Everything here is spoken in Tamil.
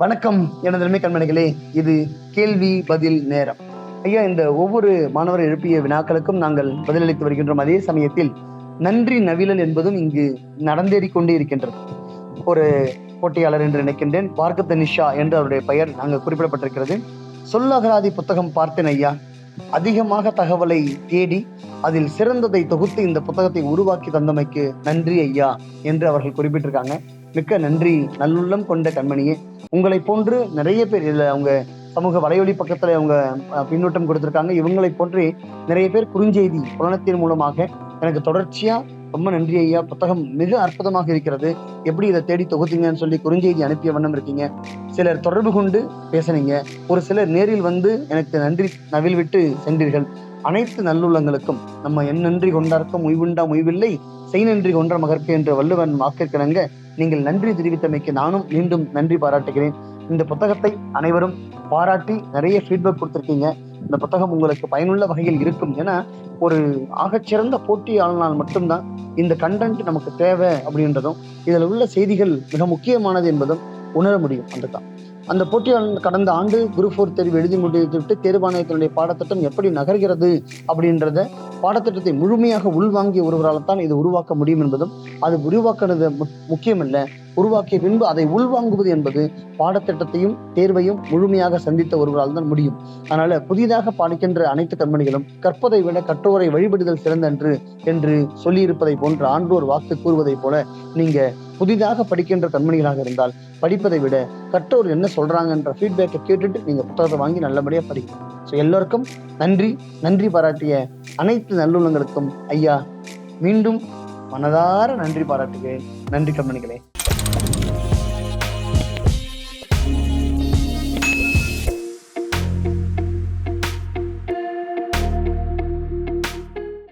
வணக்கம் எனது நன்மை கண்மணிகளே, இது கேள்வி பதில் நேரம். ஐயா, இந்த ஒவ்வொரு மாணவர் எழுப்பிய வினாக்களுக்கும் நாங்கள் பதிலளித்து வருகின்றோம். அதே சமயத்தில் நன்றி நவிழல் என்பதும் இங்கு நடந்தேறிக்கொண்டே இருக்கின்றது. ஒரு போட்டியாளர் என்று நினைக்கின்றேன், பார்கத்த நிஷா என்று அவருடைய பெயர் அங்கு குறிப்பிடப்பட்டிருக்கிறது. சொல்லகராதி புத்தகம் பார்த்தேன் ஐயா. அதிகமாக தகவலை தேடி அதில் சிறந்ததை தொகுத்து இந்த புத்தகத்தை உருவாக்கி தந்தமைக்கு நன்றி ஐயா என்று அவர்கள் குறிப்பிட்டிருக்காங்க. மிக்க நன்றி நல்லுள்ளம் கொண்ட கண்மணியே. உங்களை போன்று நிறைய பேர் இதுல அவங்க சமூக வலையொலி பக்கத்துல அவங்க பின்னூட்டம் கொடுத்திருக்காங்க. இவங்களை போன்று நிறைய பேர் குறுஞ்செய்தி புலனத்தின் மூலமாக எனக்கு தொடர்ச்சியா ரொம்ப நன்றி ஐயா, புத்தகம் மிக அற்புதமாக இருக்கிறது, எப்படி இதை தேடி தொகுத்தீங்கன்னு சொல்லி குறுஞ்செய்தி அனுப்பிய வண்ணம் இருக்கீங்க. சிலர் தொடர்பு கொண்டு பேசுனீங்க, ஒரு சிலர் நேரில் வந்து எனக்கு நன்றி நவில் விட்டு சென்றீர்கள். அனைத்து நல்லுள்ளங்களுக்கும் நம்ம என் நன்றி கொண்டார்க்கும் உய்வுண்டா உய்வில்லை, செய் நன்றி கொன்ற மகற்கு என்ற வள்ளுவன் வாக்கிற்கிணங்க நீங்கள் நன்றி தெரிவித்தமைக்கு நானும் மீண்டும் நன்றி பாராட்டுகிறேன். இந்த புத்தகத்தை அனைவரும் பாராட்டி நிறைய ஃபீட்பேக் கொடுத்துருக்கீங்க. இந்த புத்தகம் உங்களுக்கு பயனுள்ள வகையில் இருக்கும். ஏன்னா ஒரு ஆகச்சிறந்த போட்டியாளனால் மட்டும்தான் இந்த கண்டென்ட் நமக்கு தேவை அப்படின்றதும் இதில் உள்ள செய்திகள் மிக முக்கியமானது என்பதும் உணர முடியும். அதுதான் அந்த போட்டியாளர் கடந்த ஆண்டு குரூப் 4 தேர்வு எழுதி முடித்துவிட்டு தேர்வாணையத்தினுடைய பாடத்திட்டம் எப்படி நகர்கிறது அப்படின்றத பாடத்திட்டத்தை முழுமையாக உள்வாங்கிய ஒருவரால் தான் இது உருவாக்க முடியும் என்பதும், அது உருவாக்குறது முக்கியமல்ல, உருவாக்கிய பின்பு அதை உள்வாங்குவது என்பது பாடத்திட்டத்தையும் தேர்வையும் முழுமையாக சந்தித்த ஒருவரால் தான் முடியும். அதனால புதிதாக படிக்கின்ற அனைத்து கண்மணிகளும் கற்பதை விட கற்றோரை வழிபடுதல் சிறந்தன்று என்று சொல்லியிருப்பதை போன்ற ஆன்றோர் வாக்கு கூறுவதை போல நீங்க புதிதாக படிக்கின்ற கண்மணிகளாக இருந்தால் படிப்பதை விட கற்றோர் என்ன சொல்றாங்கன்ற ஃபீட்பேக்கை கேட்டுட்டு நீங்க புத்தகத்தை வாங்கி நல்லபடியா படிக்கணும். ஸோ எல்லோருக்கும் நன்றி பாராட்டிய அனைத்து நல்லுள்ளங்களுக்கும் ஐயா மீண்டும் மனதார நன்றி பாராட்டுகிறேன். நன்றி கண்மணிகளே.